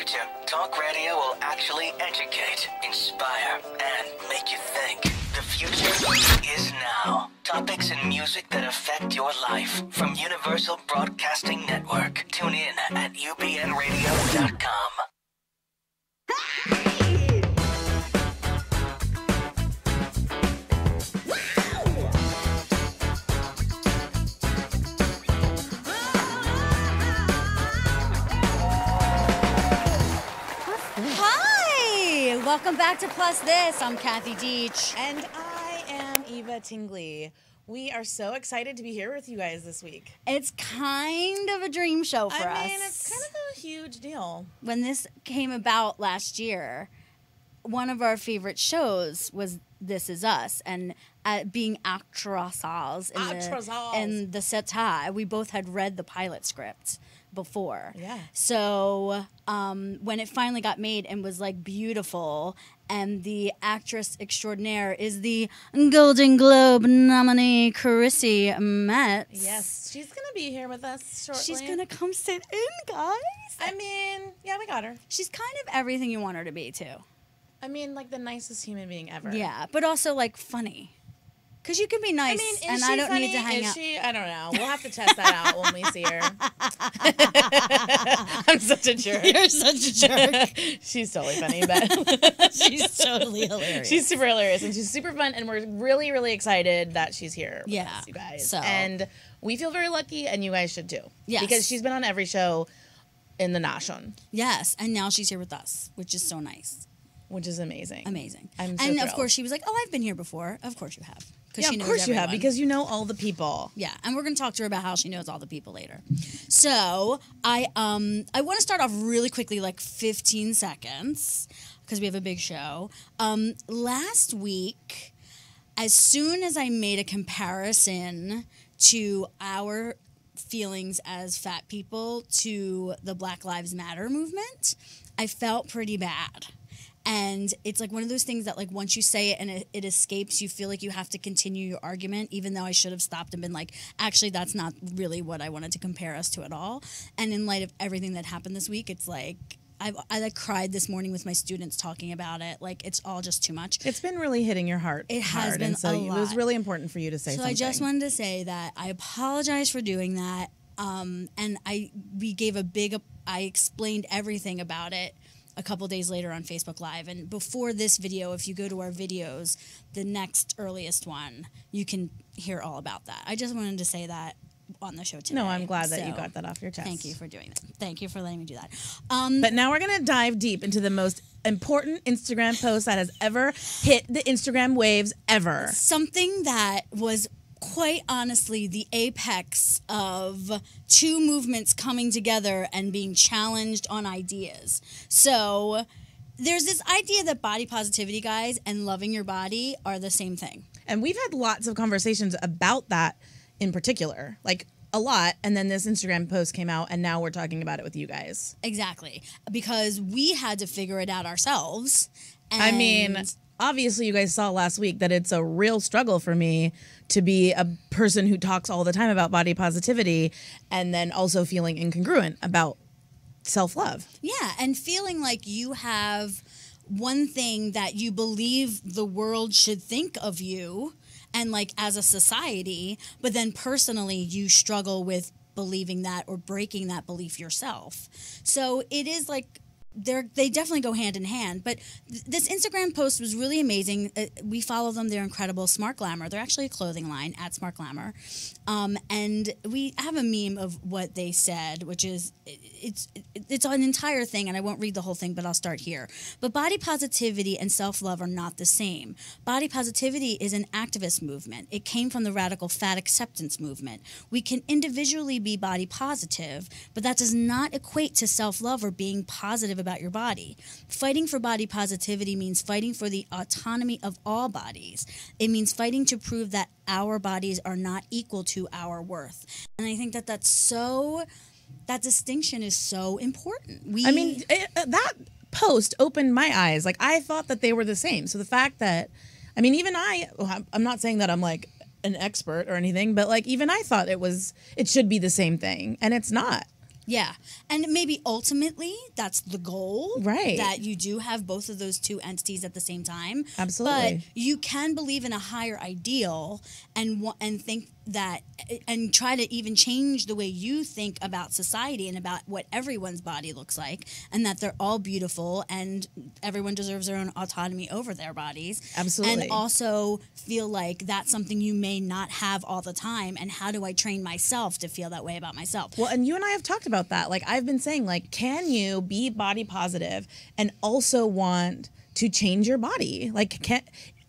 future, talk radio will actually educate, inspire, and make you think. The future is now. Topics and music that affect your life from Universal Broadcasting Network. Tune in at upnradio.com. Welcome back to Plus This. I'm Kathy Deach. And I am Eva Tingley. We are so excited to be here with you guys this week. It's kind of a dream show for us. I mean, it's kind of a huge deal. When this came about last year, one of our favorite shows was This Is Us. And being actresses in the set, we both had read the pilot script before. Yeah. So when it finally got made and was like beautiful, and the actress extraordinaire is the Golden Globe nominee Chrissy Metz. Yes, she's gonna be here with us shortly. She's gonna come sit in, guys. I mean, yeah, we got her. She's kind of everything you want her to be too. I mean, like the nicest human being ever. Yeah, but also like funny. Because you can be nice, and I don't need to hang out. I don't know. We'll have to test that out when we see her. I'm such a jerk. You're such a jerk. She's totally funny, but she's totally hilarious. She's super hilarious, and she's super fun, and we're really, really excited that she's here with us, you guys. So. And we feel very lucky, and you guys should too. Yes. Because she's been on every show in the nation. Yes, and now she's here with us, which is so nice. Which is amazing. Amazing. I'm so And thrilled. of course she was like, "Oh, I've been here before." Of course you have. Yeah, of course you have, because you know all the people. Yeah, and we're going to talk to her about how she knows all the people later. So I want to start off really quickly, like 15 seconds, because we have a big show. Last week, as soon as I made a comparison to our feelings as fat people to the Black Lives Matter movement, I felt pretty bad. And it's like one of those things that, like, once you say it and it escapes, you feel like you have to continue your argument, even though I should have stopped and been like, actually, that's not really what I wanted to compare us to at all. And in light of everything that happened this week, it's like, I like cried this morning with my students talking about it. Like, it's all just too much. It's been really hitting your heart. It has been and so a lot. It was really important for you to say something. So I just wanted to say that I apologize for doing that. And I explained everything about it a couple days later on Facebook Live. And before this video, if you go to our videos, the next earliest one, you can hear all about that. I just wanted to say that on the show today. No, I'm glad that you got that off your chest. Thank you for doing that. Thank you for letting me do that. But now we're going to dive deep into the most important Instagram post that has ever hit the Instagram waves ever. Something that was quite honestly the apex of two movements coming together and being challenged on ideas. So there's this idea that body positivity, guys, and loving your body are the same thing. And we've had lots of conversations about that in particular, like a lot. And then this Instagram post came out, and now we're talking about it with you guys. Exactly. Because we had to figure it out ourselves. And I mean, obviously you guys saw last week that it's a real struggle for me to be a person who talks all the time about body positivity and then also feeling incongruent about self-love. Yeah, and feeling like you have one thing that you believe the world should think of you and like as a society, but then personally you struggle with believing that or breaking that belief yourself. So it is like they definitely go hand in hand. But this Instagram post was really amazing. We follow them. They're incredible. Smart Glamour. They're actually a clothing line at Smart Glamour. And we have a meme of what they said, which is it's an entire thing, and I won't read the whole thing, but I'll start here. But body positivity and self-love are not the same. Body positivity is an activist movement. It came from the radical fat acceptance movement. We can individually be body positive, but that does not equate to self-love or being positive about your body. Fighting for body positivity means fighting for the autonomy of all bodies. It means fighting to prove that our bodies are not equal to our worth. And I think that that distinction is so important. That post opened my eyes. Like, I thought that they were the same. So the fact that, even I'm not saying that I'm like an expert or anything, but like even I thought it should be the same thing, and it's not. Yeah. And maybe ultimately that's the goal. Right. That you do have both of those two entities at the same time. Absolutely. But you can believe in a higher ideal and think that, and try to even change the way you think about society and about what everyone's body looks like, and that they're all beautiful and everyone deserves their own autonomy over their bodies. Absolutely. And also feel like that's something you may not have all the time, and how do I train myself to feel that way about myself? Well, and you and I have talked about that. Like, I've been saying, like, can you be body positive and also want to change your body? Like,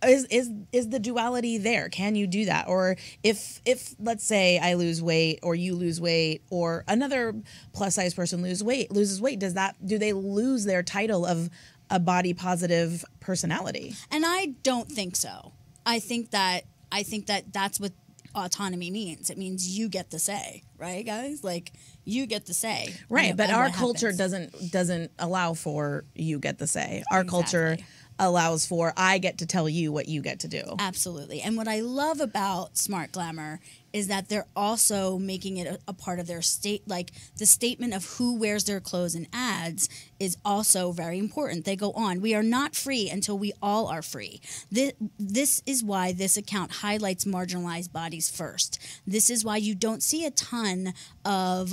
is the duality there? Can you do that? Or if let's say I lose weight, or you lose weight, or another plus size person loses weight, do they lose their title of a body positive personality? And I don't think so. I think that that's what autonomy means. It means you get the say, right, guys? Like, you get the say. Right, but our culture happens. doesn't allow for you get the say. Our Exactly. culture allows for I get to tell you what you get to do. Absolutely. And what I love about Smart Glamour is that they're also making it a part of their state. Like, the statement of who wears their clothes in ads is also very important. They go on, we are not free until we all are free. This is why this account highlights marginalized bodies first. This is why you don't see a ton of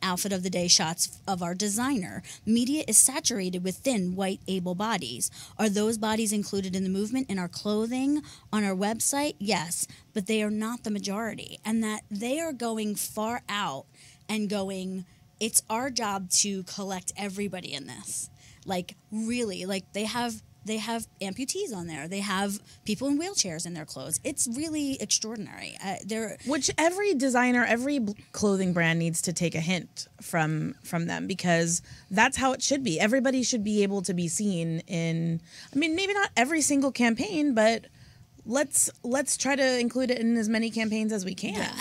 outfit of the day shots of our designer. Media is saturated with thin, white, able bodies. Are those bodies included in the movement, in our clothing, on our website? Yes, but they are not the majority. And that they are going far out and going, it's our job to collect everybody in this. Like, really, like, they have amputees on there. They have people in wheelchairs in their clothes. It's really extraordinary. Which every designer, every clothing brand needs to take a hint from them, because that's how it should be. Everybody should be able to be seen in, I mean, maybe not every single campaign, but let's try to include it in as many campaigns as we can. Yeah.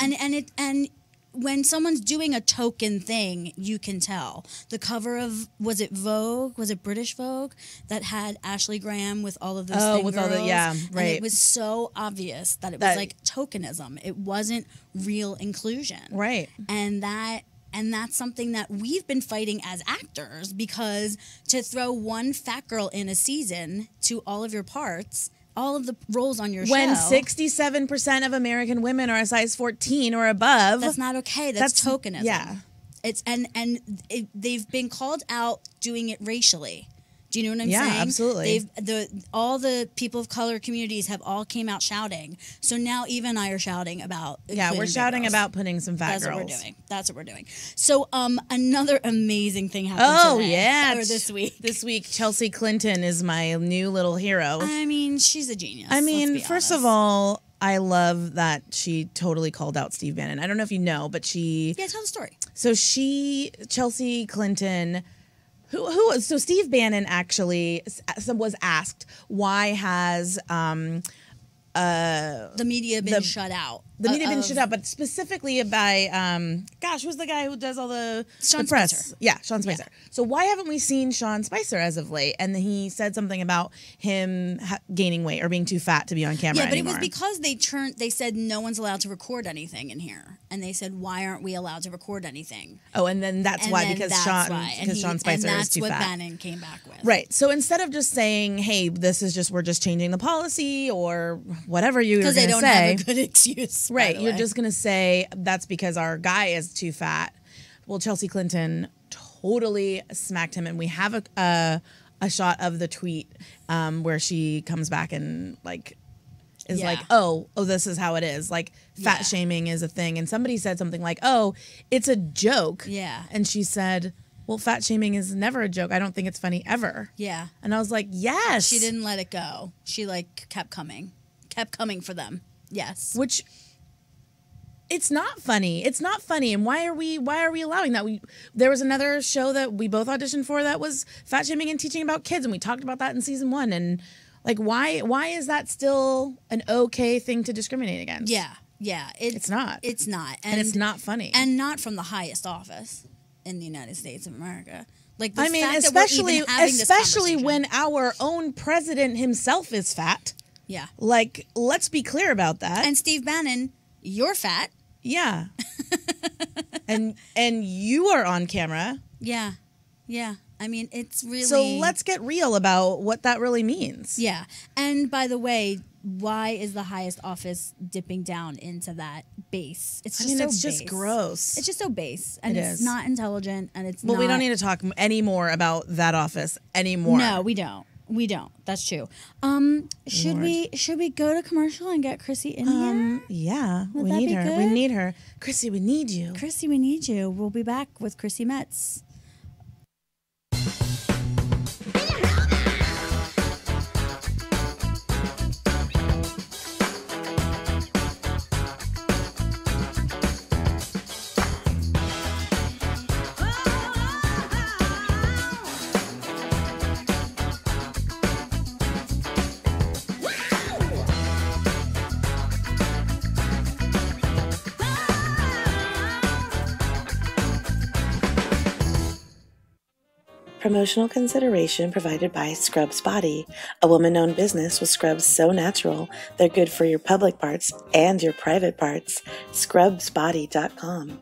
And when someone's doing a token thing, you can tell. The cover of, was it Vogue? Was it British Vogue that had Ashley Graham with all of those thin with girls? all the, yeah, right. And it was so obvious that it was like tokenism. It wasn't real inclusion. Right. And that's something that we've been fighting as actors, because to throw one fat girl in a season to all of your parts, all of the roles on your when show. 67% of American women are a size 14 or above. That's not okay. That's tokenism. Yeah. It's they've been called out doing it racially. Do you know what I'm saying? Yeah, absolutely. All the people of color communities have all came out shouting. So now Eva and I are shouting about. Yeah, we're shouting about putting some fat girls. That's what we're doing. So another amazing thing happened today, or this week. This week, Chelsea Clinton is my new little hero. I mean, she's a genius. I mean, let's be first honest. of all, I love that she totally called out Steve Bannon. I don't know if you know, but she... Yeah, tell the story. So Chelsea Clinton... So Steve Bannon actually was asked, why has the media been shut out? The media been shut out, but specifically by, who's the guy who does all the press? Spicer. Yeah, Sean Spicer. Yeah. So why haven't we seen Sean Spicer as of late? And he said something about him gaining weight or being too fat to be on camera anymore. It was because they said no one's allowed to record anything in here. And they said, why aren't we allowed to record anything? Oh, and then that's why, because Sean Spicer is too fat. And that's what Bannon came back with. Right. So instead of just saying, hey, we're just changing the policy or whatever you were going to say. Because they don't have a good excuse. Right. You're just going to say that's because our guy is too fat. Well, Chelsea Clinton totally smacked him. And we have a shot of the tweet where she comes back and is like, oh, this is how it is. Like, fat shaming is a thing. And somebody said something like, oh, it's a joke. Yeah. And she said, well, fat shaming is never a joke. I don't think it's funny ever. Yeah. And I was like, yes. She didn't let it go. She kept coming for them. Yes. Which, it's not funny. It's not funny. And why are we allowing that? There was another show that we both auditioned for that was fat shaming and teaching about kids, and we talked about that in season 1. And why is that still an okay thing to discriminate against? Yeah. It's not. It's not. And it's not funny. And not from the highest office in the United States of America. Especially when our own president himself is fat. Yeah. Let's be clear about that. And Steve Bannon, you're fat. Yeah. and you are on camera. Yeah. Yeah. I mean, it's really... So let's get real about what that really means. Yeah. And by the way, why is the highest office dipping down into that base? It's just it's just gross. It's just so base. And it's not intelligent, and it's Well, we don't need to talk anymore about that office anymore. No, we don't. We don't. That's true. Should we go to commercial and get Chrissy in here? Yeah. Would we that need be her. good? We need her. Chrissy, we need you. Chrissy, we need you. We'll be back with Chrissy Metz. Promotional consideration provided by Scrubs Body, a woman-owned business with scrubs so natural they're good for your public parts and your private parts. ScrubsBody.com.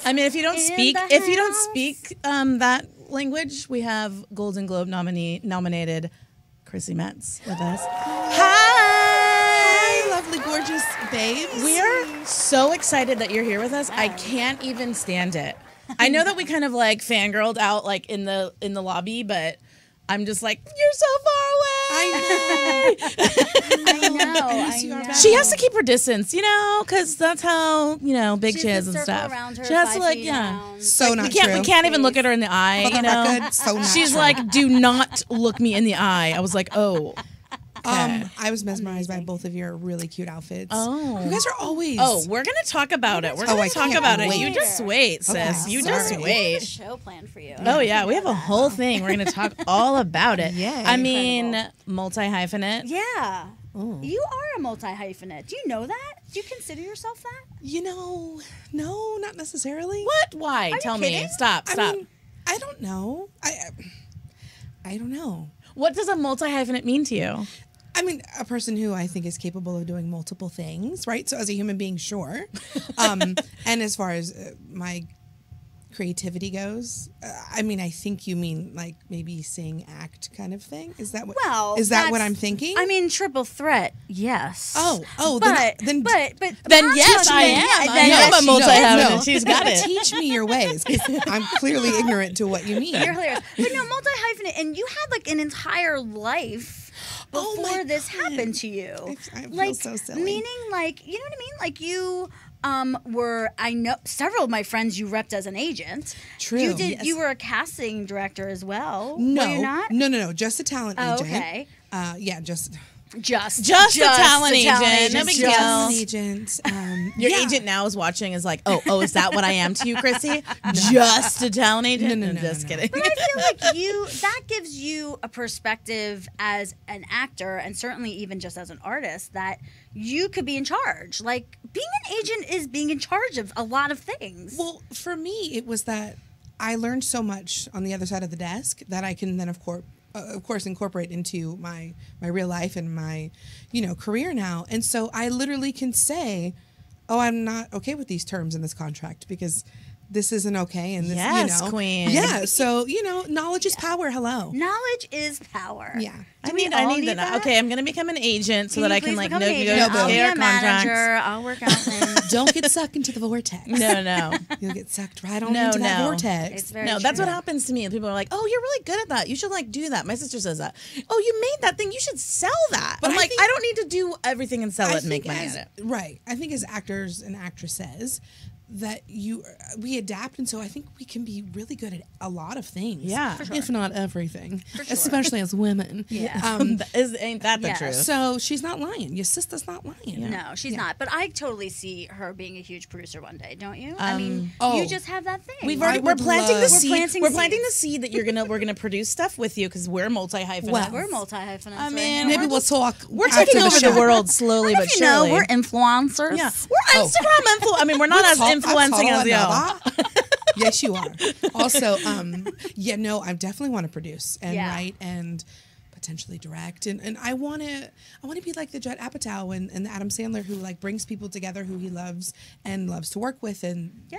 I mean, if you don't speak that language, we have Golden Globe nominated Chrissy Metz with us. Hi, lovely, gorgeous babes. We're so excited that you're here with us. I can't even stand it. I know that we kind of like fangirled out like in the lobby, but I'm just like, you're so far away. I know. She has to keep her distance, because that's how, big she is and stuff. She has to So not true. We can't even look at her in the eye, Record, so not She's true. like, do not look me in the eye. I was like, oh. Okay. I was mesmerized by both of your really cute outfits. Oh. You guys are always... Oh, we're going to talk about it. We're going I to talk can't about it. wait. You just wait, sis. Okay, You sorry. just We have a wait. show planned for you. Oh, yeah. We have a whole thing. We're going to talk all about it. Yay. I mean, multi-hyphenate. Yeah. You are a multi-hyphenate. Do you know that? Do you consider yourself that? no, not necessarily. What? Why? Tell me. kidding? Stop. I mean, I don't know. I don't know. What does a multi-hyphenate mean to you? I mean, a person who I think is capable of doing multiple things, right? So as a human being, sure. And as far as my creativity goes, I mean, I think you mean like maybe sing, act kind of thing. Is that what? Well, is that what I'm thinking? I mean, triple threat. Yes. Oh, but then yes, I am. Then I am yes, a she multi-hyphenate. does. She's got it. Teach me your ways, 'cause I'm clearly ignorant to what you mean. You're hilarious. But no, multi-hyphenate, and you had like an entire life Oh my before this God. happened to you. I feel like, so silly. meaning like, you know what I mean? Like you were, I know several of my friends you repped as an agent. True. You did. Yes. You were a casting director as well. No, Were you not? no, just a talent Oh, agent. okay. Yeah, just Just a talent agent. No big deal. talent agent. Your yeah. agent now is watching is like, oh, is that what I am to you, Chrissy? Just a talent agent? No, Just kidding. But I feel like that gives you a perspective as an actor, and certainly even just as an artist, that you could be in charge. Like, being an agent is being in charge of a lot of things. Well, for me, it was that I learned so much on the other side of the desk that I can then, of course, incorporate into my real life and my, career now. And so I literally can say, oh, I'm not okay with these terms in this contract because this isn't okay. And this, Yes, queen. Yeah. So, knowledge is power. Hello. Knowledge is power. Yeah. Do I we need all need that. that? Okay, I'm going to become an agent so that I can Please like become an agent. negotiate I'll be our a manager. contracts. I'll work out things. Don't get sucked into the vortex. No. You'll get sucked right on into that vortex. It's very No, that's true. what happens to me. People are like, "Oh, you're really good at that. You should like do that." My sister says that. "Oh, you made that thing. You should sell that." But I'm I like, think- I don't need to do everything and sell it and make think money as, at it. Right. I think as actors and actresses, that we adapt, and so I think we can be really good at a lot of things. Yeah. if not everything, especially as women. Yeah. Ain't that the Yeah. truth? So she's not lying. Your sister's not lying. No, she's not. But I totally see her being a huge producer one day, don't you? I mean, oh. you just have that thing. We're would planting the love- seed. We're planting We're planting the seeds. seed that we're gonna produce stuff with you because we're multi-hyphenates. Well, We're multi-hyphenates. I right mean, now. Maybe we'll talk. we're after taking over the show. world slowly but You know, surely. we're influencers. Yeah, we're Instagram influ. I mean, we're not as influencing as you. Yes, you are. Also, I definitely want to produce and Yeah. write and potentially direct, and I want to be like the Judd Apatow and the Adam Sandler who like brings people together who he loves and loves to work with, and Yeah.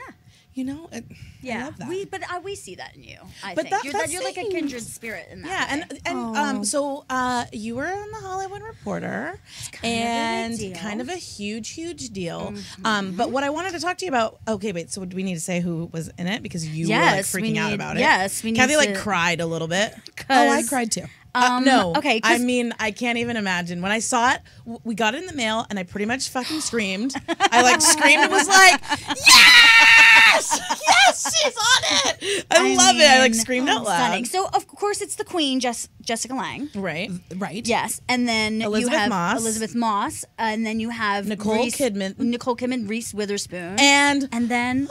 I Yeah, love that. we see that in you. I But think that's you're like a the thing. kindred spirit in that. Yeah, way. and so you were on the Hollywood Reporter, kind of a big deal. kind of a huge deal. But what I wanted to talk to you about. Okay, wait. So do we need to say who was in it because you Yes, were we like freaking out need- about it? yes, we need Kathy like to- cried a little bit. Oh, I cried too. No, okay, I 'cause- mean, I can't even imagine. When I saw it, we got it in the mail, and I pretty much fucking screamed. I like screamed and was like, "Yes, yes, she's on it!" I love it. I like mean, screamed out loud. Stunning. So of course it's the Queen, Jessica Lange. Right. Right. Yes, and then Elizabeth you have Moss. Elizabeth Moss, and then you have Nicole Kidman. Reese Witherspoon, And then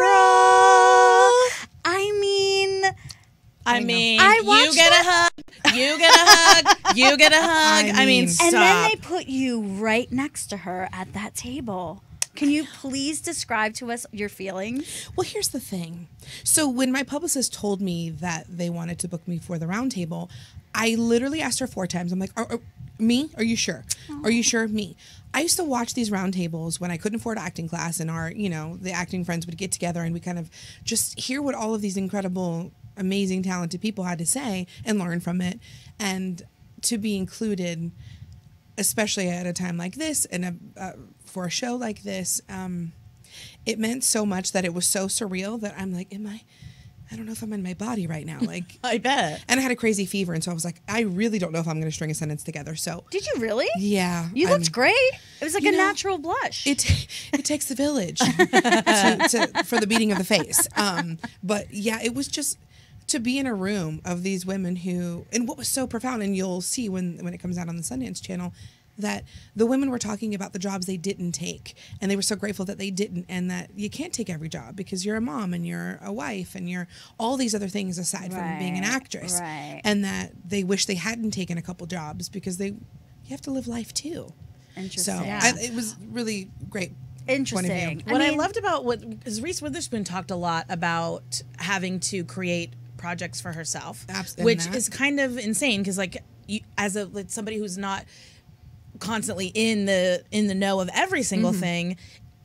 Oprah. I mean, I mean, I you watched get a hug. You get a hug. You get a hug. I mean, mean- stop. and then they put you right next to her at that table. Can you please describe to us your feelings? Well, here's the thing. So when my publicist told me that they wanted to book me for the roundtable, I literally asked her 4 times. I'm like, me? Are you sure? Are you sure? Me. I used to watch these roundtables when I couldn't afford acting class, and our, the acting friends would get together and we kind of just hear what all of these incredible, amazing, talented people had to say and learn from it. And to be included, especially at a time like this and for a show like this, it meant so much that it was so surreal that I'm like, I don't know if I'm in my body right now. Like, I bet. and I had a crazy fever, and so I was like, I really don't know if I'm going to string a sentence together. So Did you really? yeah, You looked great. It was like a you know, natural blush. It takes the village for the beating of the face. But yeah, it was just to be in a room of these women who, and what was so profound, and you'll see when it comes out on the Sundance Channel, that the women were talking about the jobs they didn't take, and they were so grateful that they didn't, and that you can't take every job because you're a mom and you're a wife and you're all these other things aside from being an actress, right. and that they wish they hadn't taken a couple jobs because you have to live life too. Interesting. So it was really great. Interesting. What I loved about because Reese Witherspoon talked a lot about having to create projects for herself, which is kind of insane because as somebody who's not constantly in the know of every single thing,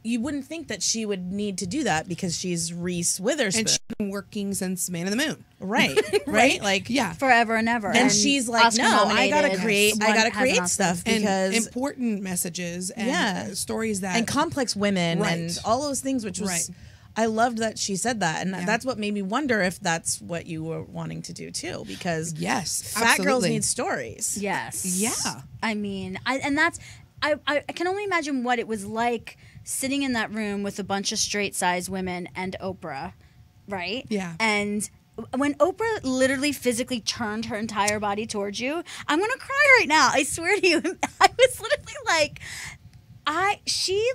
you wouldn't think that she would need to do that because she's Reese Witherspoon. And she's been working since Man in the Moon. Right. Right? Like, yeah. Forever and ever. And she's like, Oscar no, I gotta nominated. create One has an Oscar. stuff And because important messages and stories that and complex women Right. and all those things, which was Right. I loved that she said that, and that's what made me wonder if that's what you were wanting to do too, because yes, fat girls absolutely. need stories. Yes. Yeah. I mean, I can only imagine what it was like sitting in that room with a bunch of straight-sized women and Oprah, right? Yeah. And when Oprah literally physically turned her entire body towards you, I'm gonna cry right now. I swear to you. I was literally like, she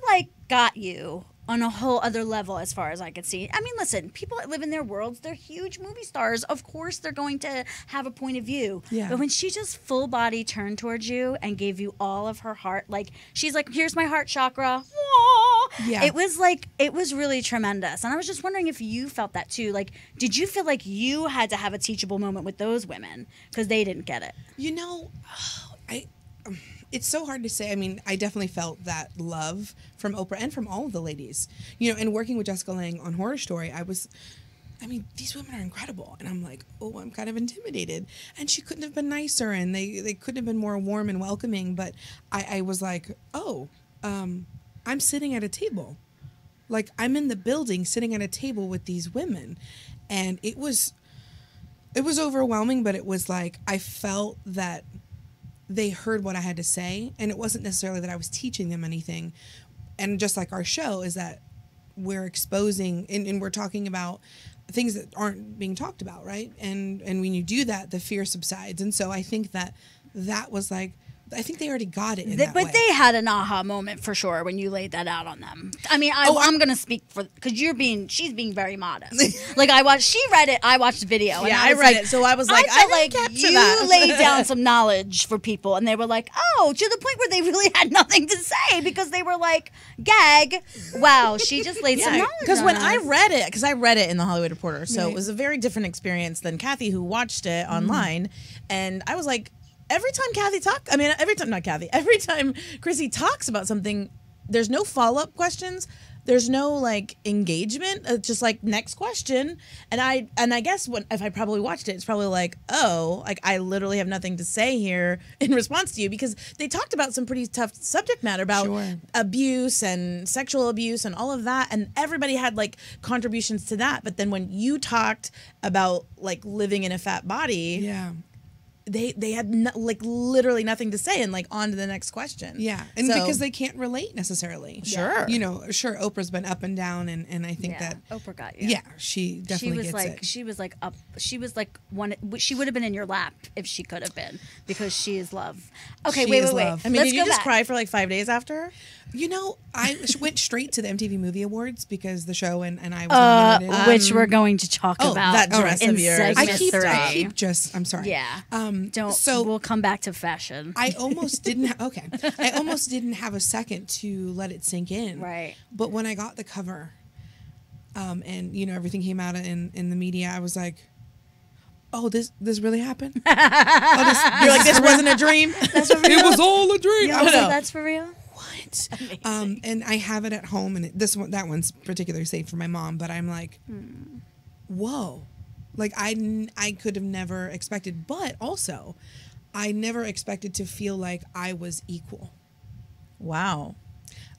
got you on a whole other level as far as I could see. I mean, listen, people that live in their worlds, they're huge movie stars. Of course they're going to have a point of view. Yeah. But when she just full body turned towards you and gave you all of her heart, she's like, here's my heart chakra. Yeah. It was really tremendous. And I was just wondering if you felt that too. Like, did you feel like you had to have a teachable moment with those women because they didn't get it? It's so hard to say. I mean, I definitely felt that love from Oprah and from all of the ladies. And working with Jessica Lange on Horror Story, these women are incredible. And I'm like, oh, I'm kind of intimidated. And she couldn't have been nicer, and they couldn't have been more warm and welcoming. But I was like, I'm sitting at a table. Like, I'm in the building sitting at a table with these women. And it was overwhelming, but it was like I felt that they heard what I had to say, and it wasn't necessarily that I was teaching them anything. And just like our show is that we're exposing and we're talking about things that aren't being talked about, right? And when you do that, the fear subsides. And so I think that was like, I think they already got it in that way. But they had an aha moment for sure when you laid that out on them. I mean, I'm going to speak for, because she's being very modest. Like she read it, I watched the video. Yeah, and I read it, so I was like, I felt like capture you that. laid down some knowledge for people, and they were like, oh, to the point where they really had nothing to say because they were like, gag, wow, she just laid some knowledge. Because when I read it in the Hollywood Reporter, so it was a very different experience than Kathy, who watched it online, and I was like, every time Chrissy talks about something, there's no follow-up questions. There's no like engagement. It's just like next question. And I guess if I probably watched it, it's probably like, oh, like I literally have nothing to say here in response to you, because they talked about some pretty tough subject matter about abuse and sexual abuse and all of that, and everybody had like contributions to that. But then when you talked about like living in a fat body, they had literally nothing to say, and like on to the next question. Yeah, and because they can't relate necessarily. Sure, Oprah's been up and down, and I think that Oprah got you. Yeah, she definitely gets it. She was like up. She was like one. She would have been in your lap if she could have been, because she is love. Okay, wait. Love. I mean, did you just cry for like 5 days after? I went straight to the MTV Movie Awards because the show and I was nominated. Which we're going to talk about. That dress in of yours. segment 3. I'm sorry. Yeah. We'll come back to fashion. I almost didn't. I almost didn't have a second to let it sink in. Right. But when I got the cover, and everything came out in the media, I was like, oh, this really happened? You're like, this wasn't a dream? That's for real? It was all a dream. Yeah, I was like, that's for real? What? And I have it at home, and that one's particularly safe for my mom, but I'm like, whoa. Like, I could have never expected, but also, I never expected to feel like I was equal. Wow.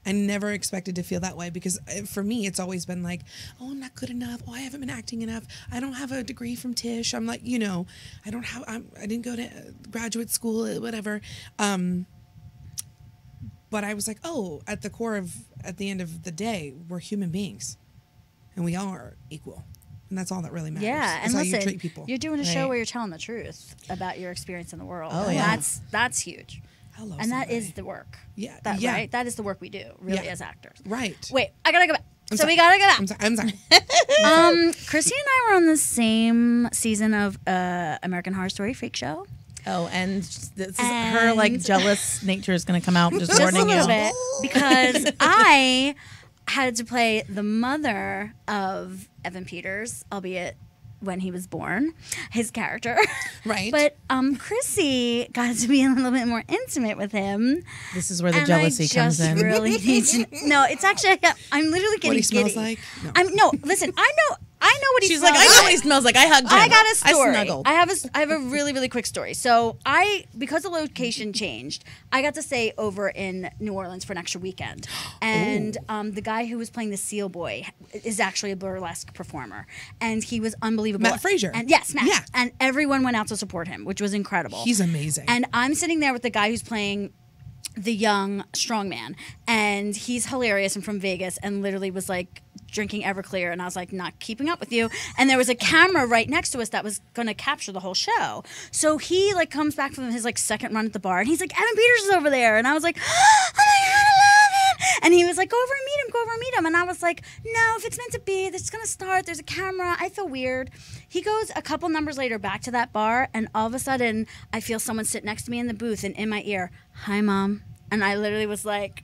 I never expected to feel that way, because for me, it's always been like, oh, I'm not good enough. Oh, I haven't been acting enough. I don't have a degree from Tisch. I'm like, I didn't go to graduate school, whatever. But I was like, oh, at the end of the day, we're human beings, and we are equal. And that's all that really matters. Yeah, and listen, how you treat people. You're doing a show where you're telling the truth about your experience in the world. Oh, and yeah. That's huge. Hello, and somebody. that is the work. Yeah. Right? That is the work we do, really, as actors. Right. Wait, I gotta go back. We gotta go back. I'm sorry. Chrissy and I were on the same season of American Horror Story Freak Show. Oh, and her like jealous nature is going to come out. Just warning a little you. bit, because I had to play the mother of Evan Peters, albeit when he was born, his character. Right. But Chrissy got to be a little bit more intimate with him. This is where the jealousy comes in. Really need to. No, it's actually. I'm literally getting what he smells giddy. like. No. Listen, I know what he She's smells like, I know what he smells like. I hugged him. I got a story. I snuggled. I have a really, really quick story. So because the location changed, I got to stay over in New Orleans for an extra weekend. And the guy who was playing the Seal Boy is actually a burlesque performer. And he was unbelievable. Matt Frazier. And yes, Matt. Yeah. And everyone went out to support him, which was incredible. He's amazing. And I'm sitting there with the guy who's playing the young strongman, and he's hilarious and from Vegas, and literally was like drinking Everclear, and I was like, not keeping up with you. And there was a camera right next to us that was going to capture the whole show. So he like comes back from his like second run at the bar, and he's like, Evan Peters is over there, and I was like, oh my God, I love it. And he was like, go over and meet him. And I was like, no, if it's meant to be, this is going to start. There's a camera. I feel weird. He goes a couple numbers later back to that bar, and all of a sudden I feel someone sit next to me in the booth, and in my ear, hi, Mom. And I literally was like,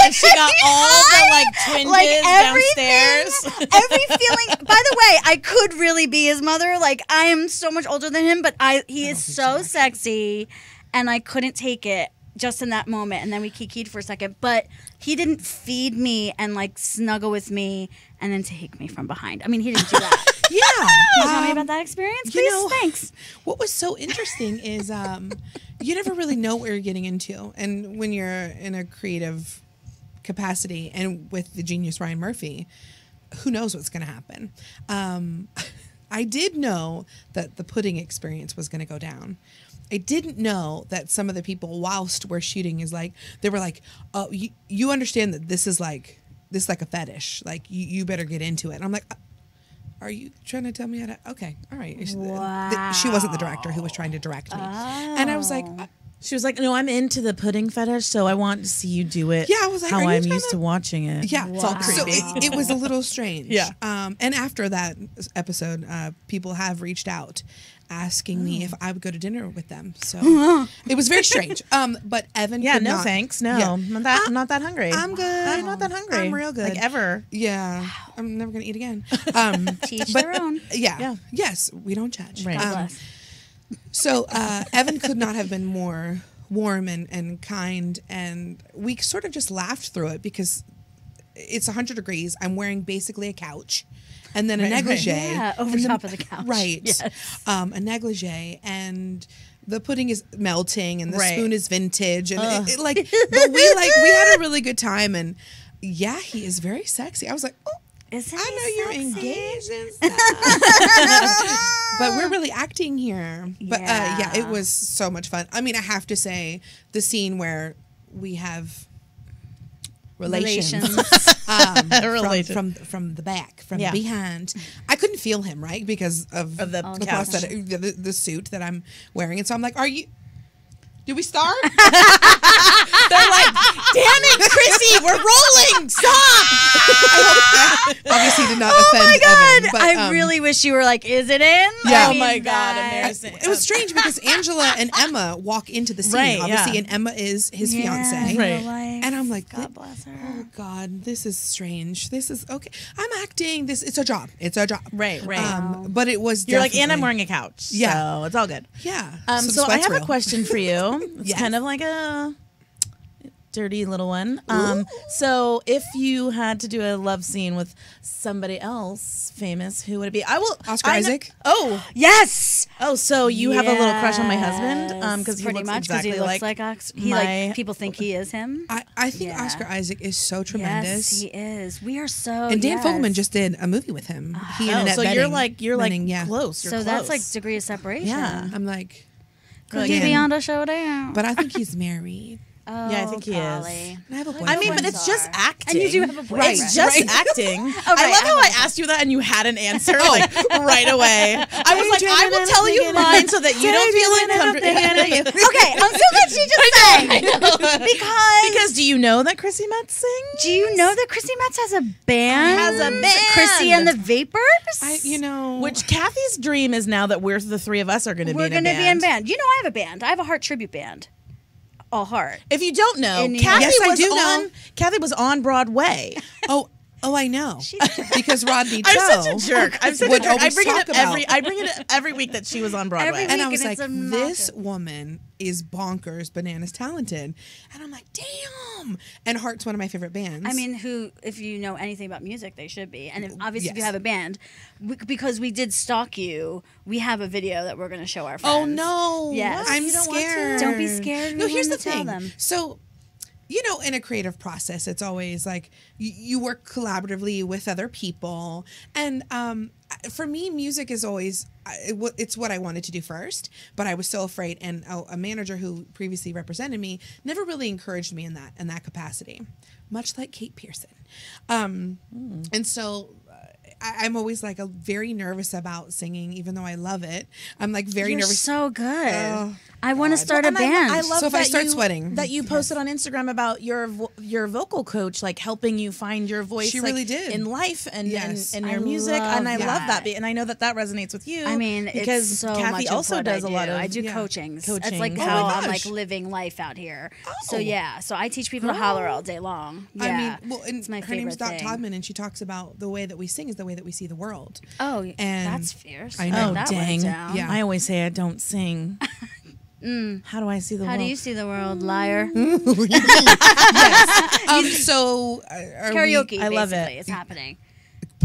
and she got all the like twinges downstairs. Every feeling. By the way, I could really be his mother. Like, I am so much older than him, but he is so sexy, and I couldn't take it just in that moment. And then we kikied for a second, but he didn't feed me and like snuggle with me and then take me from behind. I mean, he didn't do that. Yeah. Can you tell me about that experience, please? Thanks. What was so interesting is you never really know what you're getting into. And when you're in a creative capacity and with the genius Ryan Murphy, who knows what's going to happen. I did know that the pudding experience was going to go down. I didn't know that some of the people whilst we're shooting is like, they were like, oh, you understand that this is like this is like a fetish. Like you better get into it. And I'm like, are you trying to tell me how to? Okay, all right. Wow. She wasn't the director who was trying to direct me, and I was like. She was like, no, I'm into the pudding fetish, so I want to see you do it. Yeah, I was like, how are you I'm trying used to watching it. Yeah, Wow. it's all creepy. So it was a little strange. Yeah. And after that episode, people have reached out asking me if I would go to dinner with them. So it was very strange. But Evan, Yeah, could no not, thanks. No, Yeah. I'm not that hungry. I'm good. I'm not that hungry. I'm real good. Like ever. Yeah, I'm never gonna eat again. Teach but their own. yeah, yes, we don't judge. Right. God bless. So Evan could not have been more warm and kind, and we sort of just laughed through it because it's 100 degrees. I'm wearing basically a couch and then a negligee. Yeah, over top of the couch. Right. Yes. A negligee, and the pudding is melting and the Right. spoon is vintage, and it but we had a really good time, and yeah, he is very sexy. I was like, oh, Isn't I he know you're sexy? engaged and stuff. But we're really acting here. But yeah, it was so much fun. I mean, I have to say, the scene where we have relations. From the back, from Yeah. behind. I couldn't feel him, right? Because of the the, couch. the suit that I'm wearing. And so I'm like, are you... Did we start? They're like, damn it, Chrissy, we're rolling. Stop. Obviously did not offend Evan. But, I really wish you were like, is it in? Yeah. I Oh mean, my God, that- embarrassing. it was strange because Angela and Emma walk into the scene, Right, obviously, yeah. and Emma is his Yeah, fiance. Right. real life. And I'm like, God bless her. oh God, this is strange. This is okay. I'm acting. It's a job. It's a job. Right. But it was. You're like, and I'm definitely- wearing a couch. Yeah. So it's all good. Yeah. So the I sweat's have real. a question for you. It's Yes. kind of like a dirty little one. So if you had to do a love scene with somebody else famous, who would it be? Oscar Isaac? Yes. Oh, so you have a little crush on my husband? Yes, Because he pretty looks much, exactly he looks like my- people think he is him. I think Yeah. Oscar Isaac is so tremendous. Yes, he is. We are so. And Dan yes. Fogelman just did a movie with him. He and Oh, Annette so Bening. you're like Bening, yeah. close. You're So close. that's like degree of separation. Yeah. I'm like, Could he again, be on the show down? but I think he's married. Oh, Yeah, I think he is. golly. And I have a boyfriend. I mean, but it's just acting. And you do have a boyfriend. It's just Right. acting. I love how I asked you that and you had an answer like right away. I was like, I will tell you mine so that you don't feel uncomfortable. Okay, I'm so glad she just sang. Because do you know that Chrissy Metz sings? do you know that Chrissy Metz has a band? Has a band. Chrissy and the Vapors? Which Kathy's dream is now that we're the three of us are going to be We're in a going to be in band. band. You know, I have a band. I have a Heart tribute band. All Heart. If you don't know, In New Kathy York. Yes, I was do on. know. Kathy was on Broadway. Oh, I know. Because Rodney I'm Cho such a jerk. I'm such a would jerk. I always bring it talk up about. I bring it up every week that she was on Broadway. Every And I week, was and like, it's this obnoxious. woman is bonkers, bananas talented. And I'm like, damn. And Heart's one of my favorite bands. I mean, if you know anything about music, they should be. And obviously, if you Yes. have a band, because we did stalk you, we have a video that we're going to show our oh friends. no. Yes. I'm You don't want to? scared. Don't be scared. No, We here's the want to tell thing. them. So, you know, in a creative process, it's always like you work collaboratively with other people. And for me, music is always, it's what I wanted to do first, but I was so afraid. And a manager who previously represented me never really encouraged me in that capacity, much like Kate Pearson. And so I'm always like very nervous about singing, even though I love it. I'm like very You're nervous. so good. Oh, I want to start a And band. I love So if I that start you- sweating. that you posted on Instagram about your vocal coach, like helping you find your voice. She like, really did. in life and Yes. and I your music, love and I love that. that, and I know that resonates with you. I mean, because it's so Kathy much also of what does I a lot do. of I do Yeah. coachings. Coaching. It's like Oh my how I'm gosh. like living life out here. So Oh. yeah, so I teach people to holler all day long. Yeah. I mean, well, and it's my her name's favorite Dot thing. Todman, and she talks about the way that we sing is the way that we see the world. Oh, And that's fierce. I know. Oh That dang! went down. Yeah. I always say I don't sing. How do I see the How world? do you see the world, liar? So are Karaoke. I love it. basically, It's happening.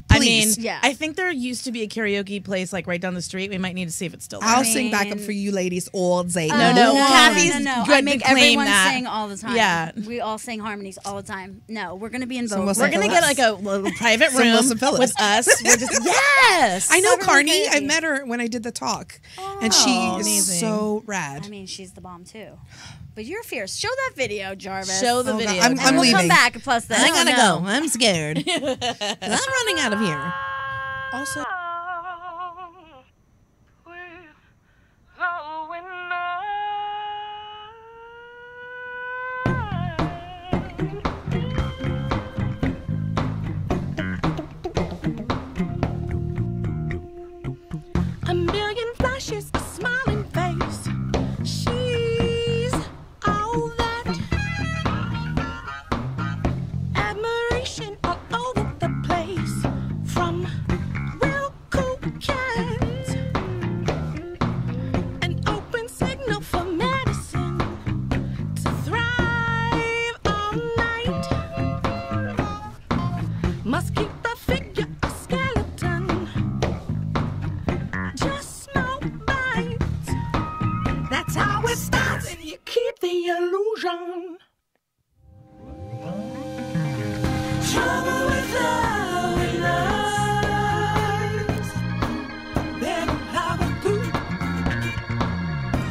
I mean, Please. Yeah. I think there used to be a karaoke place like right down the street. We might need to see if it's still there. I'll sing back up for you ladies all day. no, Kathy's no. good I to make claim everyone that. sing all the time. Yeah. We all sing harmonies all the time. No, we're gonna be in Some vogue. Wilson We're gonna get like a little private Some room Wilson Phillips. with us. We're just yes. I know Everyone's Carney. I crazy. met her when I did the talk, and she is amazing. so rad. I mean, she's the bomb too. But you're fierce. Show that video, Jarvis. Show the Oh, video. God. I'm we'll leaving. come back. Plus, that I gotta know. go. I'm scared. I'm running out of here. Also, A million flashes, a smiling face. She's all that. Admiration all over the place. From real cool cats. An open signal for medicine. To thrive all night. Must keep the figure a skeleton. Just no bites. That's how it starts, and you keep the illusion. Trouble with love and lies. They don't have a clue.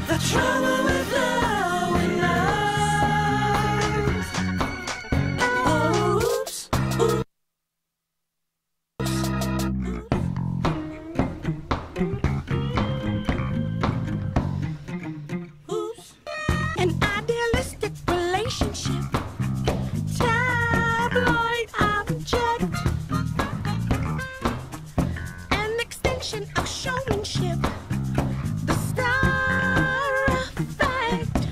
The trouble with love and lies. Oh, oops, oops. An idealistic relationship, tabloid object, an extension of showmanship, the star effect,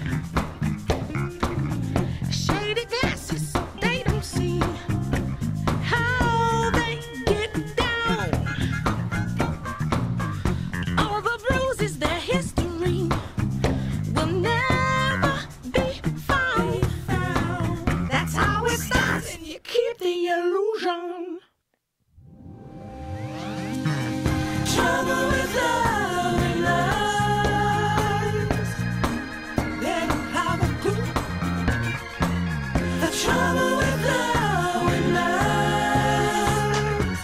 shady glasses so they don't see how they get down. All the bruises, their history will never be found. That's how it starts, and you keep the illusion. Trouble with love and lies. They don't have a clue. The trouble with love and lies.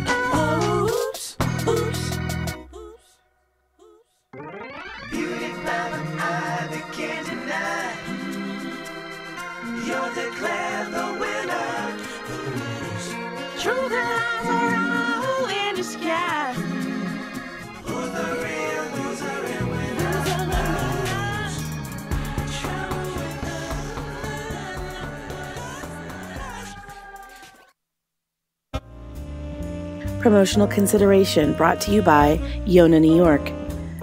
Oh, oops, oops, oops. Beauty by the eye, they can't deny. You're declared the winner. Truth and lies are all in the sky. Who's the real loser and winner? Trouble with love. Promotional consideration brought to you by Yona New York,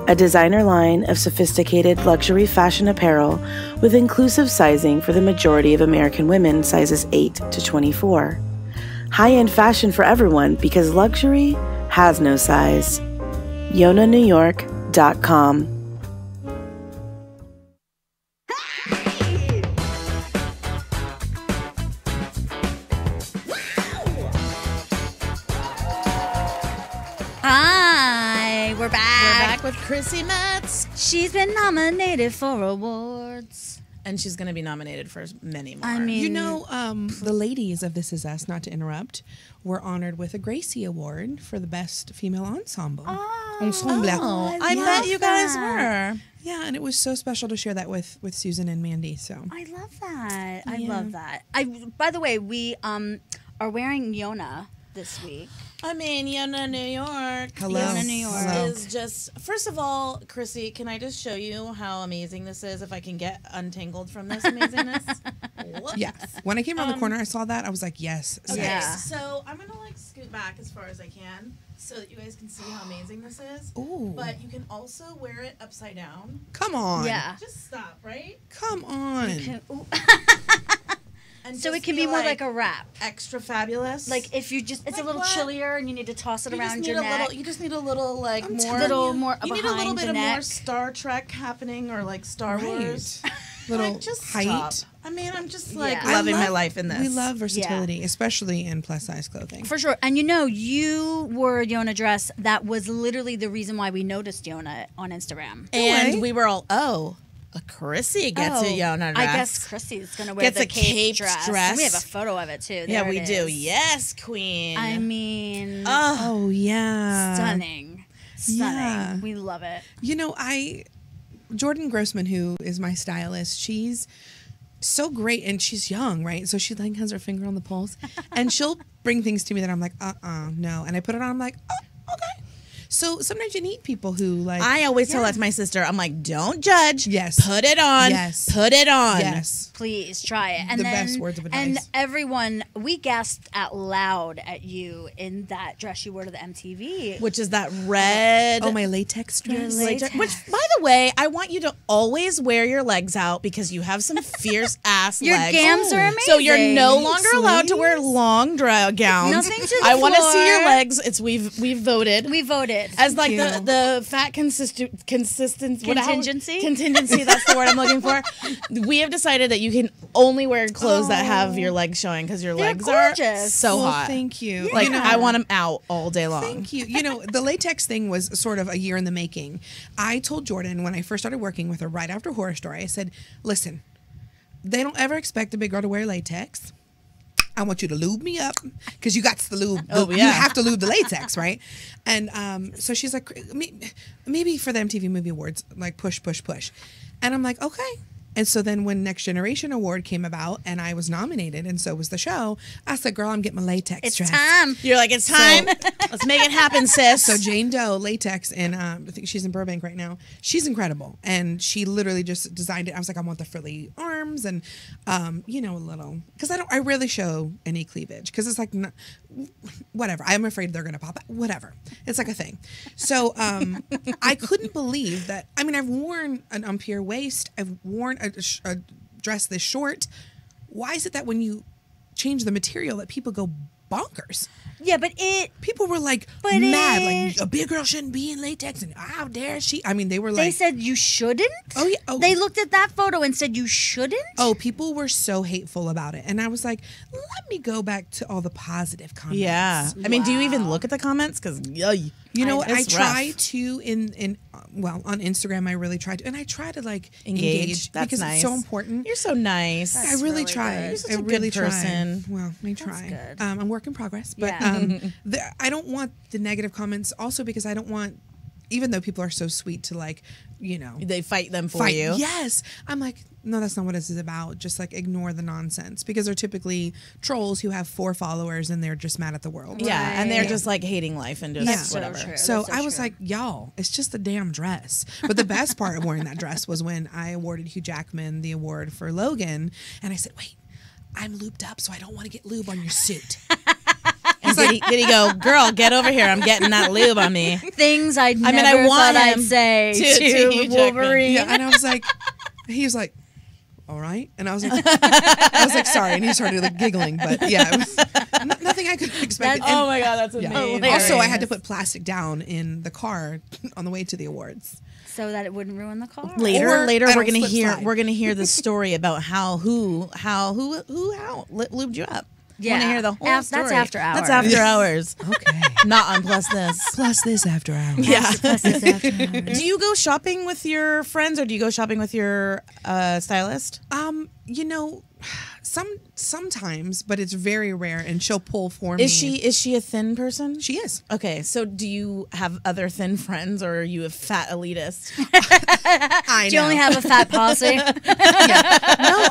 a designer line of sophisticated luxury fashion apparel with inclusive sizing for the majority of American women sizes 8 to 24. High-end fashion for everyone because luxury has no size. YonaNewYork.com. Hi, we're We're back. back with Chrissy Metz. She's been nominated for awards. And she's going to be nominated for many more. I mean, you know, the ladies of This Is Us, not to interrupt, were honored with a Gracie Award for the best female ensemble. Ensemble. Oh, I bet you guys were. Yeah, and it was so special to share that with Susan and Mandy. So I love that. I love that. By the way, we are wearing Yona this week. I mean, Yona, New York. Hello. Yona, New York. Hello. Is just, first of all, Chrissy, can I just show you how amazing this is if I can get untangled from this amazingness? Whoops. yes, when I came around the corner, I saw that. I was like, yes. Okay, Yeah. so I'm going to like scoot back as far as I can so that you guys can see how amazing this is. Ooh. But you can also wear it upside down. Come on. Yeah. Just stop, right? Come on. And So just it can be more like a wrap. extra fabulous. Like if you just, it's Like a little what? chillier and you need to toss it you around just your need a neck. little. You just need a little like I'm more. telling little more You need a little behind bit the of more neck. Star Trek happening or like Star Wars. Little Like, just height. stop. I mean, I'm just like Yeah. loving I my love- life in this. We love versatility, especially in plus size clothing. For sure. And you know, you wore a Yona dress that was literally the reason why we noticed Yona on Instagram. and way. we were all, a Chrissy gets a Yona dress. I guess Chrissy's going to wear Gets the a caped dress. dress. And we have a photo of it too. Yeah, There we it do. is. Yes, queen. I mean, Oh yeah. stunning. Stunning. Yeah. We love it. You know, Jordan Grossman, who is my stylist, she's so great, and she's young, right? So she like has her finger on the pulse, and she'll bring things to me that I'm like, no, and I put it on. I'm like, oh, okay. So sometimes you need people who like. I always tell that to my sister. I'm like, don't judge. Yes. Put it on. Yes. Put it on. Yes. Please try it. And The then, best words of advice. And everyone, we gasped out loud at you in that dress you wore to the MTV. Which is that red. Oh, my latex dress. latex. Which, by the way, I want you to always wear your legs out because you have some fierce ass Your legs. gams are amazing. So you're no longer allowed to wear long gowns. Nothing to the I want to see your floor. legs. We've voted. We voted. As like you. the fat consistency. Contingency? That's the word I'm looking for. We have decided that you can only wear clothes that have your legs showing because your They're legs gorgeous. are so Well, hot. thank you. Like You know, I want them out all day long. Thank you. You know, the latex thing was sort of a year in the making. I told Jordan when I first started working with her right after Horror Story, I said, listen, they don't ever expect a big girl to wear latex. I want you to lube me up because you got to lube. Oh, You yeah. have to lube the latex, right? And so she's like, maybe for the MTV Movie Awards, like push. And I'm like, okay. And so then when Next Generation Award came about and I was nominated and so was the show, I said, girl, I'm getting my latex It's dress. time. You're like, it's time. Let's make it happen, sis. So Jane Doe latex, and I think she's in Burbank right now. She's incredible, and she literally just designed it. I was like, I want the frilly arms, and you know, a little because I rarely show any cleavage because it's like whatever. I'm afraid they're gonna pop out. Whatever, it's like a thing. So I couldn't believe that. I mean, I've worn an Ampere waist. I've worn a dress this short. Why is it that when you change the material that people go bonkers? Yeah, but People were like But mad, it- like a big girl shouldn't be in latex, and how dare she? I mean, they were they like, said you shouldn't? oh yeah, oh, They looked at that photo and said you shouldn't? oh, people were so hateful about it, and I was like, let me go back to all the positive comments. yeah. I mean, do you even look at the comments? Because You know what? I It's try rough. to on Instagram. I really try to, and I try to like engage. That's because nice. it's so important. You're so nice. I really really try. good. You're such I a good really try. person. Well, I try. good. I'm work in progress, but Yeah. I don't want the negative comments. Also, because I don't want, even though people are so sweet to like, you know, They fight them for fight. you. Yes, I'm like, no, that's not what this is about. Just like ignore the nonsense because they're typically trolls who have 4 followers and they're just mad at the world. Yeah, and they're Right. just like hating life and just Yeah. That's so whatever. true. So That's I was true. like, y'all, it's just a damn dress. But the best part of wearing that dress was when I awarded Hugh Jackman the award for Logan. And I said, wait, I'm lubed up, so I don't want to get lube on your suit. And did he go, girl, get over here. I'm getting that lube on me. Things I I never want thought I'd him say to to Hugh Jackman. Wolverine. Yeah, and I was like, he was like, all right. And I was like, sorry. And he started like giggling. But yeah, it was nothing I could have expected. That's- And Oh my God, that's yeah. amazing. Also, I had to put plastic down in the car on the way to the awards. So that it wouldn't ruin the car. Later, Or I we're don't gonna slip hear slide. the story about who lubed you up. Yeah. Want to hear the whole That's story. after That's hours. after hours. Okay. Not on Plus This. Plus this after hours. Yeah. Plus it's after hours. Do you go shopping with your friends or do you go shopping with your stylist? You know, sometimes, but it's very rare, and she'll pull for me. Is she a thin person? She is. Okay, so do you have other thin friends or are you a fat elitist? I know. Do you only have a fat posse? No,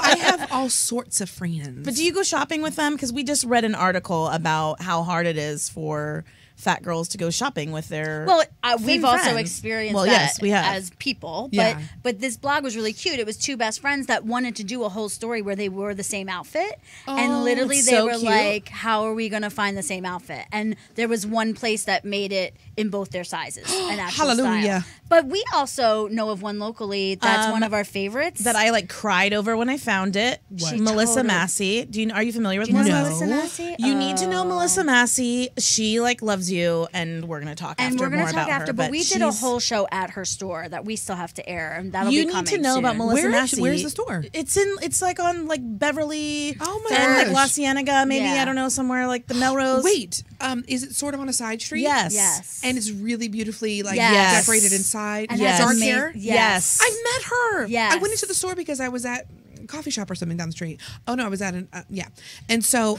I have all sorts of friends. But do you go shopping with them? Because we just read an article about how hard it is for fat girls to go shopping with their Well, thin we've also friends. experienced Well, that yes, we have. as people. Yeah. But this blog was really cute. It was 2 best friends that wanted to do a whole story where they wore the same outfit. And literally that's they so were cute. like, how are we going to find the same outfit? And there was one place that made it in both their sizes. An actual Hallelujah. style. But we also know of one locally that's one of our favorites. that I like cried over when I found it. She Melissa totally- Massey. Are you familiar with Do you know Melissa? Melissa Massey? You need to know Melissa Massey. She like loves you, and we're gonna talk And after we're going more to talk about after, her. but we did a she's- whole show at her store that we still have to air, and that'll You be need coming to know about soon. Melissa Where is- Massey. where's the store? It's like on like Beverly. Oh my and like gosh. La Cienega, maybe Yeah. I don't know, somewhere like the Melrose. Wait, is it sort of on a side street? Yes. Yes. And it's really beautifully like Yes. decorated inside. And Yes. has Dark ama- hair. Yes. I met her. Yes. I went into the store because I was at a coffee shop or something down the street. Oh no, I was at an yeah. And so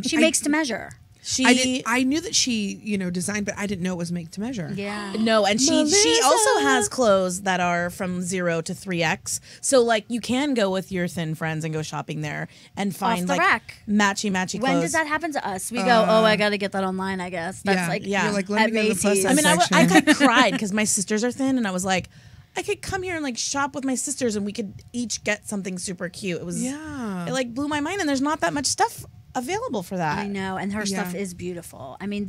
She I- makes to measure. I knew that she, designed, but I didn't know it was make to measure. Yeah. No, and she also has clothes that are from 0 to 3X. So like you can go with your thin friends and go shopping there and find Off the like rack. matchy clothes. When does that happen to us? We go, oh, I got to get that online, I guess. That's You're like, let at me go to the plus Macy's. size I mean, I section. kind of cried because my sisters are thin, and I was like, I could come here and like shop with my sisters, and we could each get something super cute. It was, it like blew my mind, and there's not that much stuff available for that. I know, and her stuff Yeah. is beautiful. I mean,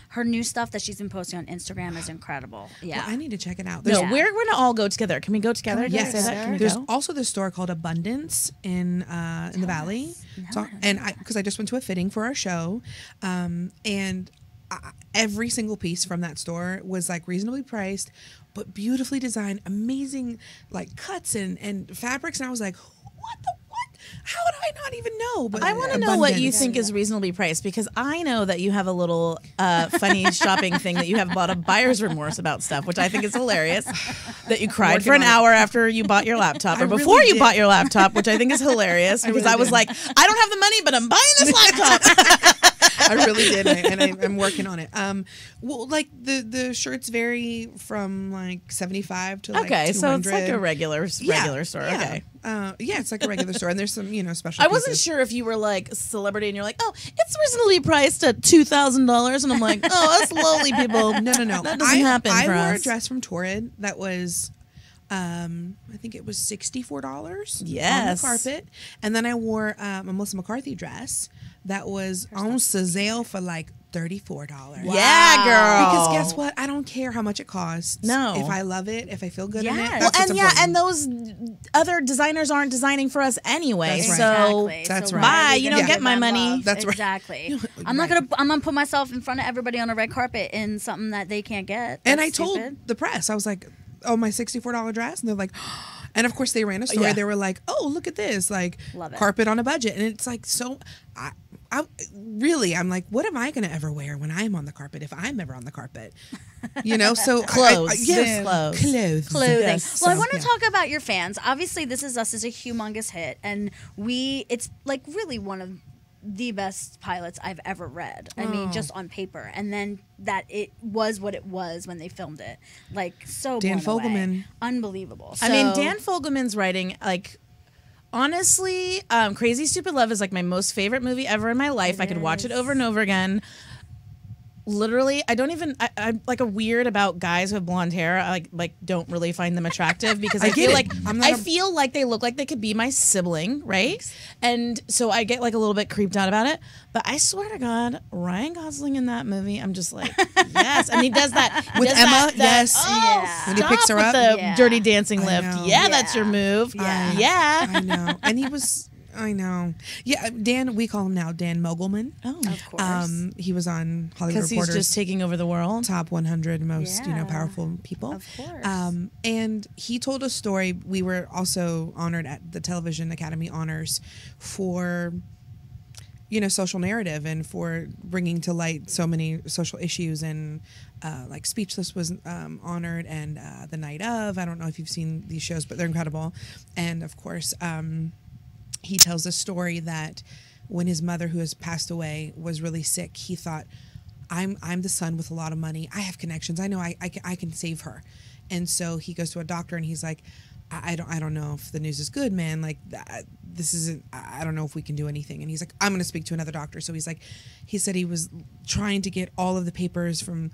her new stuff that she's been posting on Instagram is incredible. Yeah. Well, I need to check it out. No, Yeah. we're going to all go together. Can we go together? Did I say that? Can we There's go? also this store called Abundance in the Valley. So, and because I just went to a fitting for our show, and every single piece from that store was like reasonably priced, but beautifully designed, amazing like cuts and fabrics. And I was like, what the what? How would I not even know? But I want to know what you think is reasonably priced, because I know that you have a little funny shopping thing that you have a lot of buyer's remorse about stuff, which I think is hilarious. That you cried for an hour after you bought your laptop, or before really you did. bought your laptop, which I think is hilarious because I was like, I don't have the money, but I'm buying this laptop. I really did, and I'm working on it. Well, like the shirts vary from like $75 to like Okay, $200. so it's like a regular store. Yeah. Okay. Yeah, it's like a regular store, and there's some special. I wasn't pieces. sure if you were like a celebrity and you're like, oh, it's reasonably priced at $2,000, and I'm like, oh, that's lowly, people. No. That doesn't happen I for wore us. a dress from Torrid that was, I think it was $64. Yes. On the carpet, and then I wore a Melissa McCarthy dress that was on sale for like $34. Yeah, girl. Because guess what? I don't care how much it costs. No. If I love it, if I feel good in it, Yes. that's what's important. and those other designers aren't designing for us anyway. That's right. So Exactly. That's So right. why are bye, we you gonna don't get give my them money. love? That's right. Exactly. Right. I'm gonna put myself in front of everybody on a red carpet in something that they can't get. And That's I told stupid. the press, I was like, "Oh, my $64 dress," and they're like, and of course they ran a story. Yeah. They were like, "Oh, look at this, like Love it. carpet on a budget," and it's like so. I'm like, what am I going to ever wear when I'm on the carpet if I'm ever on the carpet? So Clothes. yes, Clothes. clothing. Yes. Well, I So, want to yeah. talk about your fans. Obviously, This Is Us is a humongous hit, and it's like really one of the best pilots I've ever read. I mean, just on paper, and then that it was what it was when they filmed it. Like so, Dan blown away. Fogelman. Unbelievable. I mean, So- Dan Fogelman's writing, like, honestly, Crazy Stupid Love is like my most favorite movie ever in my life. I could watch it over and over again. Literally, I'm like a weird about guys with blonde hair. I like don't really find them attractive because I get feel it. like I'm not I a- feel like they look like they could be my sibling, right? And so I get like a little bit creeped out about it. But I swear to God, Ryan Gosling in that movie, I'm just like, yes. And he does that he With does Emma, that- yes. Oh, Yeah. When he picks her stop up. with the Yeah. Dirty Dancing I lift. know. Yeah, that's your Yeah. move. Yeah. Yeah. I know, and he was. I know. Yeah, Dan. We call him now Dan Mogelman. Oh, Of course. He was on Hollywood because he's Reporter's just taking over the world. top 100 most Yeah. powerful people. Of course. And he told a story. We were also honored at the Television Academy Honors for social narrative and for bringing to light so many social issues, and like Speechless was honored, and The Night Of. I don't know if you've seen these shows, but they're incredible. And of course, he tells a story that when his mother, who has passed away, was really sick, he thought, I'm the son with a lot of money. I have connections. I know I can save her. And so he goes to a doctor, and he's like, I don't know if the news is good, man. Like, this isn't, I don't know if we can do anything. And he's like, I'm going to speak to another doctor. So he said he was trying to get all of the papers from,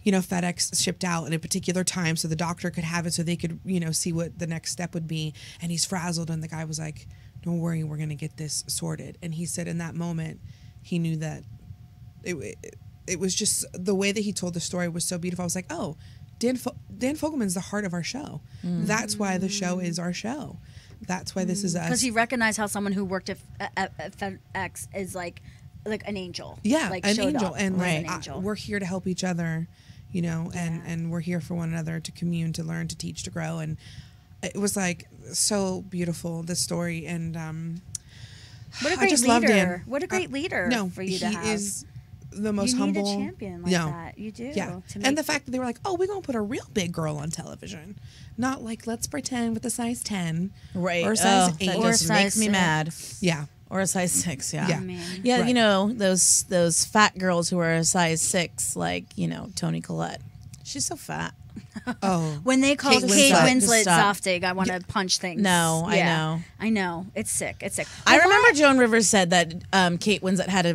FedEx shipped out in a particular time so the doctor could have it, so they could, see what the next step would be. And he's frazzled. And the guy was like, don't worry, we're going to get this sorted. And he said in that moment, he knew that it was just the way that he told the story was so beautiful. I was like, oh, Dan Fogelman's the heart of our show. That's why the show is our show. That's why This Is Us. Because he recognized how someone who worked at FedEx is like an angel. Yeah, like an showed angel. up And as like, an angel. we're here to help each other, and we're here for one another, to commune, to learn, to teach, to grow. And it was like so beautiful, the story. And What a I great just leader! love Dan. What a great leader No, for you to he have. is the most you humble. need a champion like that. You do. Yeah. to make- And the fact that they were like, oh, we're going to put a real big girl on television. Not like, let's pretend with a size 10. Right. Or size Oh, 8. that Or just size makes me 6. mad. Yeah. Or a size 6, yeah. Yeah. Yeah, Right. you know, those fat girls who are a size 6, like, you know, Toni Collette. She's so fat. Oh, When they call Kate Kate Winslet. Winslet Stop. Zoftig, I want to punch things. No, I Yeah. know. I know. It's sick. It's sick. I But remember why- Joan Rivers said that Kate Winslet had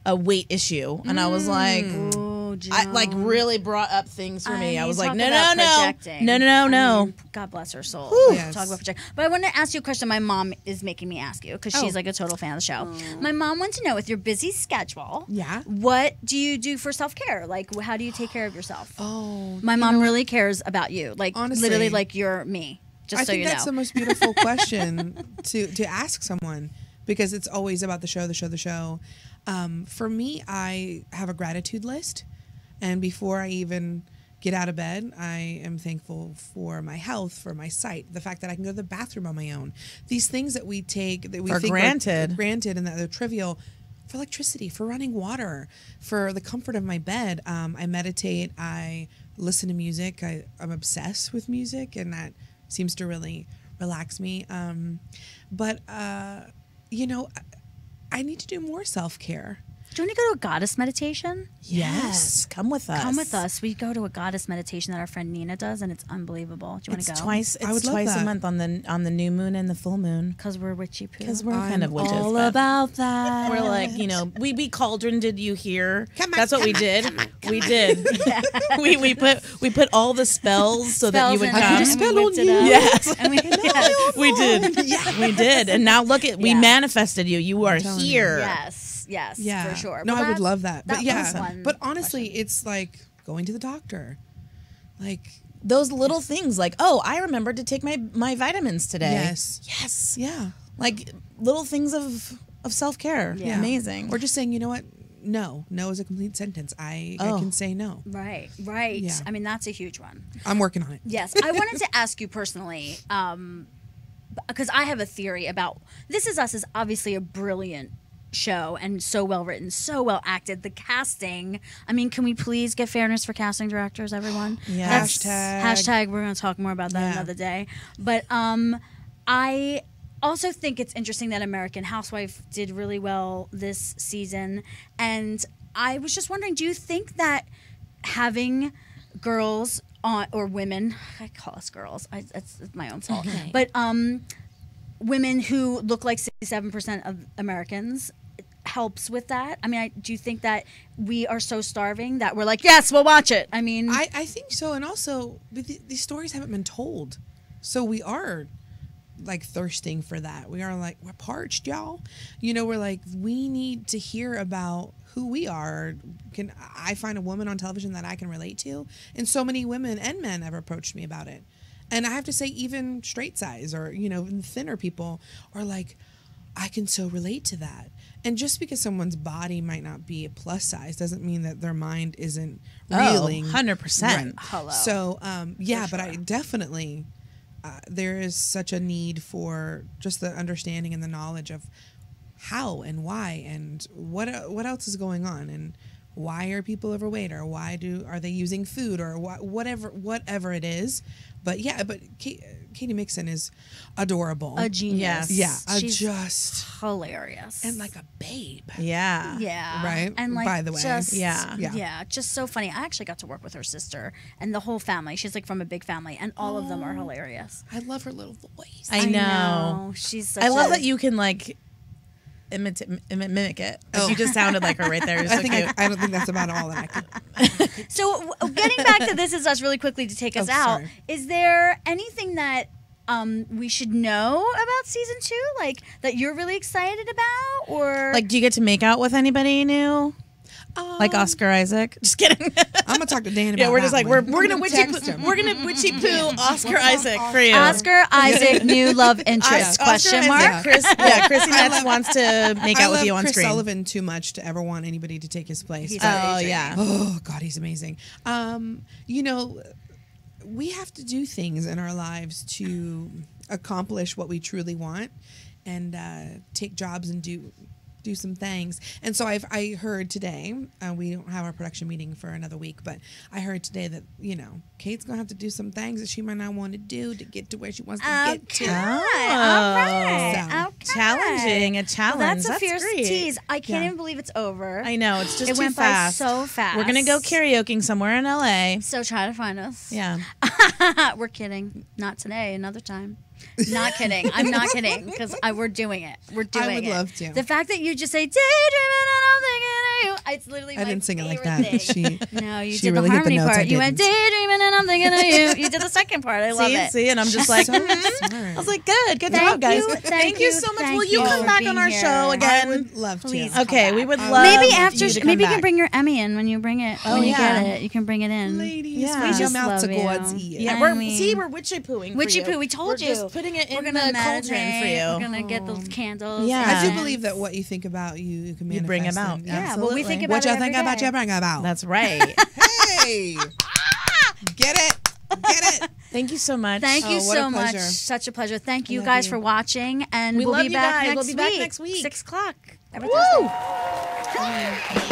a weight issue, and I was like, Oh, I like Joan. really brought up things for me. I was like, talk no, about no, no, projecting. no, no, no, I no. mean, God bless her soul. Yes. Talk about project. But I want to ask you a question. My mom is making me ask you because she's like a total fan of the show. My mom wants to know, with your busy schedule, Yeah. what do you do for self care? Like, how do you take care of yourself? Oh, My mom really cares about you. Like, Honestly, literally, like you're me. Just I so think you that's know. the most beautiful question to ask someone, because it's always about the show, the show, the show. For me, I have a gratitude list, and before I even get out of bed, I am thankful for my health, for my sight, the fact that I can go to the bathroom on my own. These things that we take, that we For think granted. are granted and that they're trivial, for electricity, for running water, for the comfort of my bed. I meditate, I listen to music. I'm obsessed with music, and that seems to really relax me. But you know, I need to do more self-care. Do you want to go to a goddess meditation? Yes, come with us. Come with us. We go to a goddess meditation that our friend Nina does, and it's unbelievable. Do you want It's to go? twice. I would It's love twice a that. month on the new moon and the full moon. Because we're witchy poo. Because we're kind of witches. all but about that. We're like, you know, we cauldron. Did you hear? Come on, That's what we did. We did. we put all the spells so that you would Spells in come. it, and we whipped it up. Yes. And we, yes. We did. We did. And now look at we Yeah. manifested you. You are telling you. here. Yes, Yeah, for sure. No, Well, I would that- love that. But that yeah, was one but honestly, it's like going to the doctor. Like, Those little things like, oh, I remembered to take my vitamins today. yes, Yes. yeah, Like little things of self-care. Yeah. Amazing. or just saying, you know what? No is a complete sentence. I can say no. Right. Yeah. I mean, that's a huge one. I'm working on it. Yes. I wanted to ask you personally, because I have a theory about This Is Us is obviously a brilliant show and so well written, so well acted. The casting, I mean, can we please get fairness for casting directors, everyone? Yes. Hashtag, we're going to talk more about that Yeah. another day. But I also think it's interesting that American Housewife did really well this season. And I was just wondering, do you think that having girls on, or women, I call us girls, it's my own fault, but women who look like 67% of Americans helps with that? I mean, do you think that we are so starving that we're like, yes, we'll watch it? I mean, I think so, and also these stories haven't been told, so we are like thirsting for that. We are like, we're parched, y'all. You know, we're like, we need to hear about who we are. Can I find a woman on television that I can relate to? And so many women and men have approached me about it. And I have to say, even straight size or, you know, thinner people are like, I can so relate to that. And just because someone's body might not be a plus size doesn't mean that their mind isn't reeling. 100%. Right. Hello. So, yeah, but I definitely, there is such a need for just the understanding and the knowledge of how and why and what else is going on, and why are people overweight, or are they using food, or whatever it is. But yeah, but Katie Mixon is adorable. a genius. Yes. Yeah, She's just hilarious. and like a babe. Yeah. Yeah. Right? And like, By the way. just, Yeah. yeah, just so funny. I actually got to work with her sister and the whole family. She's like from a big family, and all of them are hilarious. I love her little voice. I know. She's such I love a- that you can like mimic it. Like, you just sounded like her right there. You're so I think cute. I don't think that's about all that I can. So getting back to This Is Us really quickly to take us Oh, out, sorry. is there anything that we should know about season 2, like that you're really excited about, or Like, do you get to make out with anybody new? Like Oscar Isaac? Just kidding. I'm gonna talk to Dan about Yeah, we're just that like one. we're gonna Text him. witchy poo Oscar Isaac for you. Oscar Isaac new love interest? Oscar Question Isaac. mark. Chrissy Metz wants to make out with you on Chris screen. Sullivan too much to ever want anybody to take his place. He's but- amazing. yeah. Oh God, he's amazing. You know, we have to do things in our lives to accomplish what we truly want, and take jobs and do do some things. And so I heard today, we don't have our production meeting for another week, but I heard today that, you know, Kate's going to have to do some things that she might not want to do to get to where she wants to get to. All right. So, Okay. Challenging, a challenge. Well, that's a fierce great. tease. I can't even believe it's over. I know, it's just It too went fast. by so fast. We're going to go karaokeing somewhere in LA. So try to find us. Yeah. We're kidding. Not today. Another time. Not kidding. I'm not kidding because we're doing it. We're doing it. I would love to. The fact that you just say daydreaming and I'm thinking of you. It's literally I didn't sing it like favorite that. thing. She, No, you she did really the hit the harmony notes. I part. You went didn't. daydreaming and I'm thinking of you. You did the second part. I love it. See, and I'm just like, So I smart. was like, good Thank job, guys. you, Thank you so much. thank Will you you come for back being on our here. show I again? would love to. Please. Okay, come we back. would love Maybe after, you to come maybe you back. can bring your Emmy in when you bring it. Oh, when you yeah. get it, you can bring it in. Ladies, Yeah. raise We your just mouth to love God's you. ear. Yeah, I mean, we're witchy pooing. Witchy for you. poo, we told We're you. just putting it in We're the gonna cauldron for meditate. you. We're gonna get those candles. Yeah. I do believe that what you think about, you can manifest. You bring about. and- Yeah, well, we think about What it y'all every think about, day. you bring about. That's right. Hey! Get it? Get it? Thank you so much. Thank you Oh, what a so much. pleasure. Such a pleasure. Thank you love guys you. for watching, and We we'll love be you back guys. next We'll be back week. next week. 6 o'clock. Every Woo! Thursday.